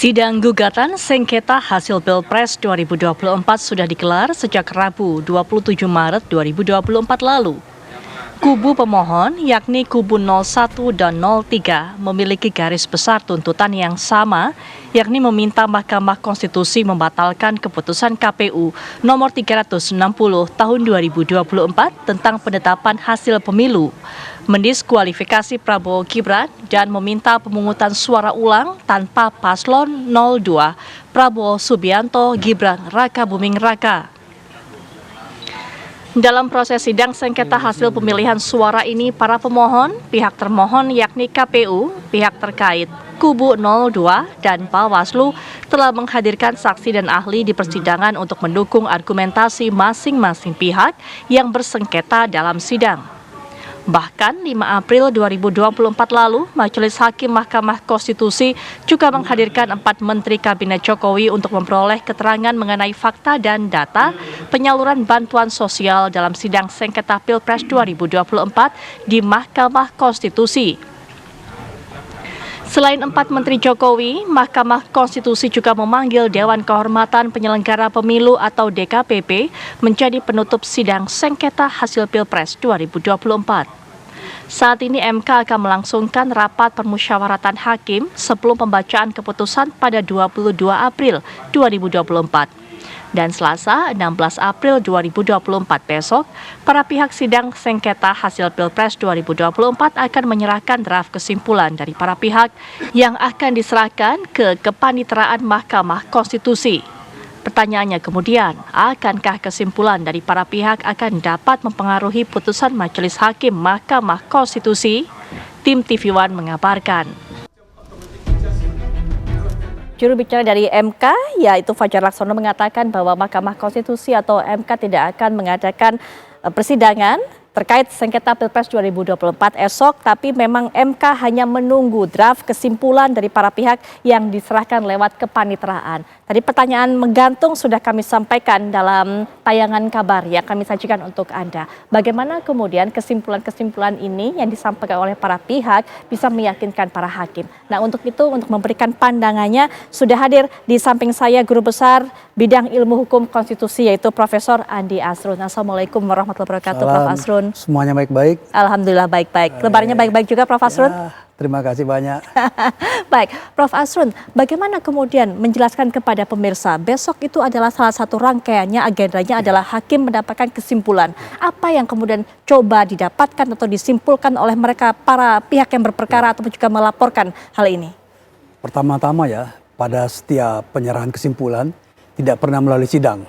Sidang gugatan sengketa hasil Pilpres 2024 sudah digelar sejak Rabu 27 Maret 2024 lalu. Kubu pemohon, yakni kubu 01 dan 03, memiliki garis besar tuntutan yang sama, yakni meminta Mahkamah Konstitusi membatalkan keputusan KPU nomor 360 tahun 2024 tentang penetapan hasil pemilu, mendiskualifikasi Prabowo Gibran, dan meminta pemungutan suara ulang tanpa paslon 02 Prabowo Subianto Gibran Raka Buming Raka. Dalam proses sidang sengketa hasil pemilihan suara ini, para pemohon, pihak termohon yakni KPU, pihak terkait, kubu 02, dan Bawaslu telah menghadirkan saksi dan ahli di persidangan untuk mendukung argumentasi masing-masing pihak yang bersengketa dalam sidang. Bahkan 5 April 2024 lalu, Majelis Hakim Mahkamah Konstitusi juga menghadirkan 4 Menteri Kabinet Jokowi untuk memperoleh keterangan mengenai fakta dan data penyaluran bantuan sosial dalam sidang sengketa Pilpres 2024 di Mahkamah Konstitusi. Selain 4 Menteri Jokowi, Mahkamah Konstitusi juga memanggil Dewan Kehormatan Penyelenggara Pemilu atau DKPP menjadi penutup sidang sengketa hasil Pilpres 2024. Saat ini MK akan melangsungkan rapat permusyawaratan hakim sebelum pembacaan keputusan pada 22 April 2024. Dan Selasa 16 April 2024 besok, para pihak sidang sengketa hasil Pilpres 2024 akan menyerahkan draft kesimpulan dari para pihak yang akan diserahkan ke Kepaniteraan Mahkamah Konstitusi. Pertanyaannya kemudian, akankah kesimpulan dari para pihak akan dapat mempengaruhi putusan Majelis Hakim Mahkamah Konstitusi? Tim TV One mengabarkan. Juru bicara dari MK, yaitu Fajar Laksono, mengatakan bahwa Mahkamah Konstitusi atau MK tidak akan mengadakan persidangan terkait sengketa Pilpres 2024 esok, tapi memang MK hanya menunggu draft kesimpulan dari para pihak yang diserahkan lewat kepaniteraan. Tadi pertanyaan menggantung sudah kami sampaikan dalam tayangan kabar yang kami sajikan untuk Anda. Bagaimana kemudian kesimpulan-kesimpulan ini yang disampaikan oleh para pihak bisa meyakinkan para hakim. Nah, untuk itu, untuk memberikan pandangannya, sudah hadir di samping saya Guru Besar Bidang Ilmu Hukum Konstitusi, yaitu Profesor Andi Asrun. Assalamualaikum warahmatullahi wabarakatuh, Prof. Asrun. Semuanya baik-baik. Alhamdulillah baik-baik. Lebarannya baik-baik juga, Prof. Asrun? Ya, terima kasih banyak. Baik, Prof. Asrun, bagaimana kemudian menjelaskan kepada pemirsa, besok itu adalah salah satu rangkaiannya, agendanya adalah hakim mendapatkan kesimpulan. Apa yang kemudian coba didapatkan atau disimpulkan oleh mereka, para pihak yang berperkara ataupun juga melaporkan hal ini? Pertama-tama ya, pada setiap penyerahan kesimpulan tidak pernah melalui sidang,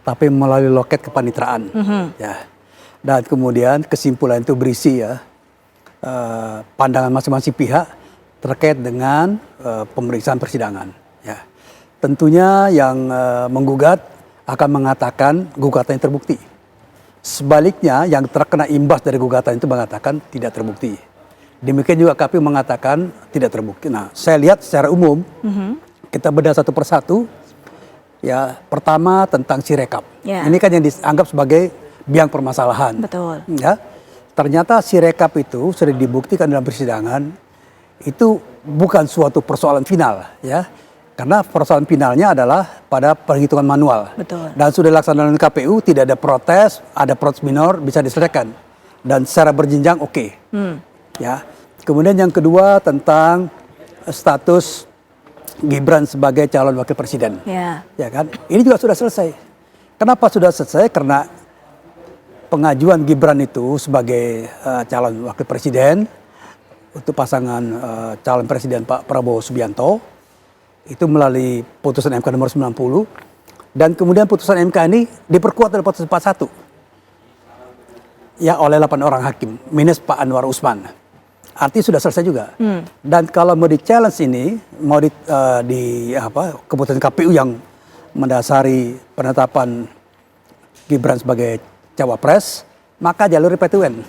tapi melalui loket kepaniteraan. Ya. Dan kemudian kesimpulan itu berisi ya pandangan masing-masing pihak terkait dengan pemeriksaan persidangan. Ya. Tentunya yang menggugat akan mengatakan gugatan terbukti. Sebaliknya yang terkena imbas dari gugatan itu mengatakan tidak terbukti. Demikian juga KPU mengatakan tidak terbukti. Nah, saya lihat secara umum kita bedah satu persatu. Ya, pertama tentang Sirekap. Ini kan yang dianggap sebagai biang permasalahan. Betul. Ya, ternyata Sirekap itu sudah dibuktikan dalam persidangan itu bukan suatu persoalan final, ya, karena persoalan finalnya adalah pada perhitungan manual. Betul. Dan sudah dilaksanakan KPU, tidak ada protes, ada protes minor bisa diselesaikan dan secara berjenjang oke. Ya, kemudian yang kedua tentang status Gibran sebagai calon wakil presiden. Ya kan, ini juga sudah selesai. Kenapa sudah selesai? Karena pengajuan Gibran itu sebagai calon wakil presiden untuk pasangan calon presiden Pak Prabowo Subianto itu melalui putusan MK nomor 90, dan kemudian putusan MK ini diperkuat oleh putusan 41 ya oleh 8 orang hakim minus Pak Anwar Usman. Artinya sudah selesai juga. Dan kalau mau di-challenge ini, mau keputusan KPU yang mendasari penetapan Gibran sebagai cawapres, maka jalur PT UN.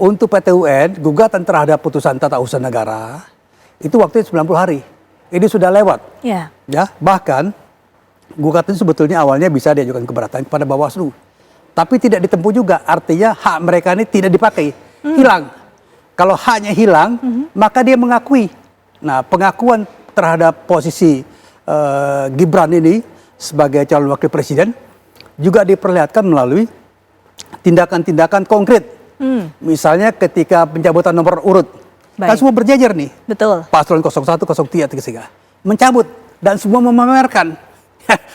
Untuk PT UN, gugatan terhadap putusan tata usaha negara, itu waktunya 90 hari. Ini sudah lewat. Ya, bahkan gugatan sebetulnya awalnya bisa diajukan keberatan kepada Bawaslu. Tapi tidak ditempuh juga, artinya hak mereka ini tidak dipakai, hilang. Kalau haknya hilang, maka dia mengakui. Nah, pengakuan terhadap posisi Gibran ini sebagai calon wakil presiden juga diperlihatkan melalui tindakan-tindakan konkret. Misalnya ketika pencabutan nomor urut, kan semua berjejer nih. Betul. Paslon 01, 03, 33 mencabut dan semua memamerkan,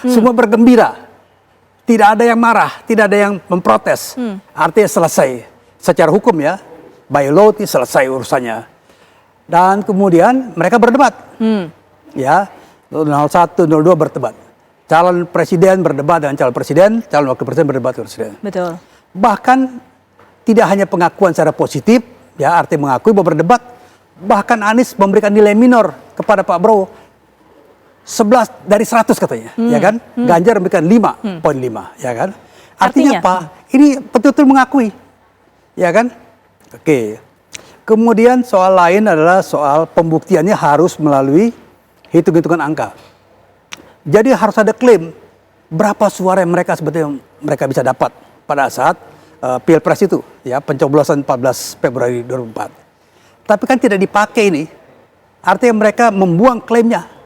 semua bergembira. Tidak ada yang marah, tidak ada yang memprotes. Artinya selesai secara hukum ya, by law selesai urusannya. Dan kemudian mereka berdebat, ya 01, 02 berdebat. Calon presiden berdebat dengan calon presiden, calon wakil presiden berdebat dengan presiden. Betul. Bahkan tidak hanya pengakuan secara positif, ya artinya mengakui bahwa berdebat, bahkan Anies memberikan nilai minor kepada Pak Prabowo 11 dari 100 katanya, ya kan? Ganjar memberikan 5,5, ya kan? Artinya apa? Ini betul-betul mengakui, ya kan? Oke. Kemudian soal lain adalah soal pembuktiannya harus melalui hitung-hitungan angka. Jadi harus ada klaim berapa suara yang mereka sebetulnya mereka bisa dapat pada saat Pilpres itu, ya pencoblosan 14 Februari 2004. Tapi kan tidak dipakai ini, artinya mereka membuang klaimnya.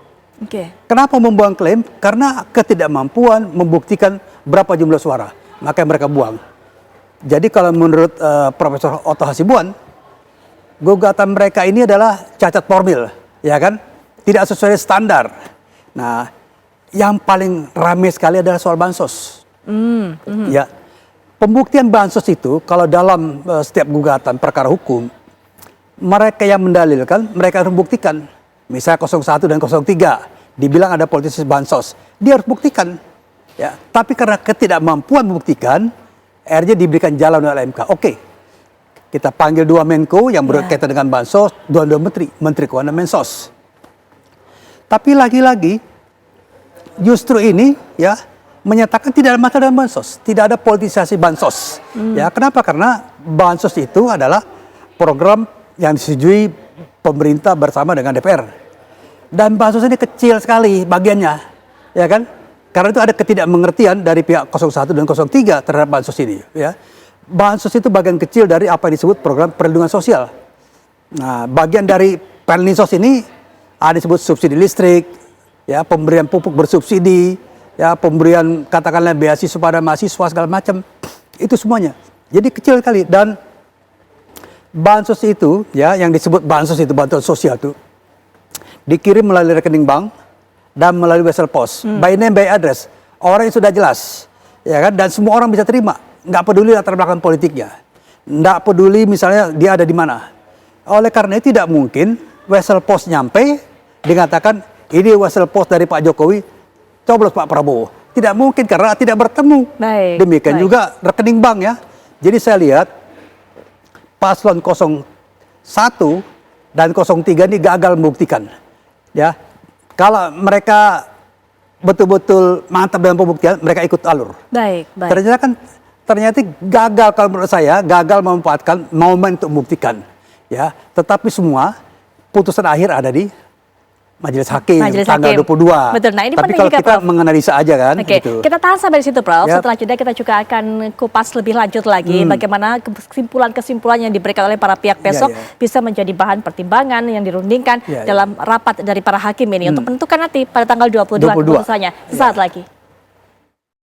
Kenapa membuang klaim? Karena ketidakmampuan membuktikan berapa jumlah suara, maka mereka buang. Jadi kalau menurut Profesor Otto Hasibuan, gugatan mereka ini adalah cacat formil, ya kan? Tidak sesuai standar. Nah, yang paling ramai sekali adalah soal bansos. Ya, pembuktian bansos itu kalau dalam setiap gugatan perkara hukum, mereka yang mendalilkan, mereka harus membuktikan. Misalnya 01 dan 03 dibilang ada politis bansos, dia harus buktikan. Ya, tapi karena ketidakmampuan membuktikan, akhirnya diberikan jalan oleh MK. Oke, kita panggil 2 Menko yang berkaitan dengan bansos, 2 Menteri Keuangan Mensos. Tapi lagi-lagi justru ini ya menyatakan tidak ada masalah dengan bansos, tidak ada politisasi bansos. Ya, kenapa? Karena bansos itu adalah program yang disetujui pemerintah bersama dengan DPR. Dan bansos ini kecil sekali bagiannya, ya kan? Karena itu ada ketidakmengertian dari pihak 01 dan 03 terhadap bansos ini, ya. Bansos itu bagian kecil dari apa yang disebut program perlindungan sosial. Nah, bagian dari Perlinsos ini ada disebut subsidi listrik, ya, pemberian pupuk bersubsidi, ya, pemberian katakanlah beasiswa pada mahasiswa segala macam. Itu semuanya. Jadi kecil sekali. Dan bansos itu, ya, yang disebut bansos itu, bantuan sosial itu dikirim melalui rekening bank dan melalui wesel pos, by name by address, orang yang sudah jelas, ya kan, dan semua orang bisa terima, nggak peduli latar belakang politiknya, nggak peduli misalnya dia ada di mana. Oleh karena itu tidak mungkin wesel pos nyampe dikatakan ini wesel pos dari Pak Jokowi, coblos Pak Prabowo. Tidak mungkin karena tidak bertemu. Demikian juga rekening bank, ya. Jadi saya lihat paslon 01 dan 03 ini gagal membuktikan. Ya, kalau mereka betul-betul mantap dalam pembuktian, mereka ikut alur. Ternyata gagal kalau menurut saya, gagal memanfaatkan momen untuk membuktikan. Ya, tetapi semua putusan akhir ada di Majelis Hakim tanggal 22. Betul. Nah, ini tapi kalau juga, kita Prof, menganalisa aja kan. Gitu. Kita tahan sampai di situ, Prof. Yep. Setelah jeda kita juga akan kupas lebih lanjut lagi bagaimana kesimpulan-kesimpulan yang diberikan oleh para pihak besok bisa menjadi bahan pertimbangan yang dirundingkan dalam rapat dari para hakim ini untuk menentukan nanti pada tanggal 22 keputusannya. Sesaat lagi.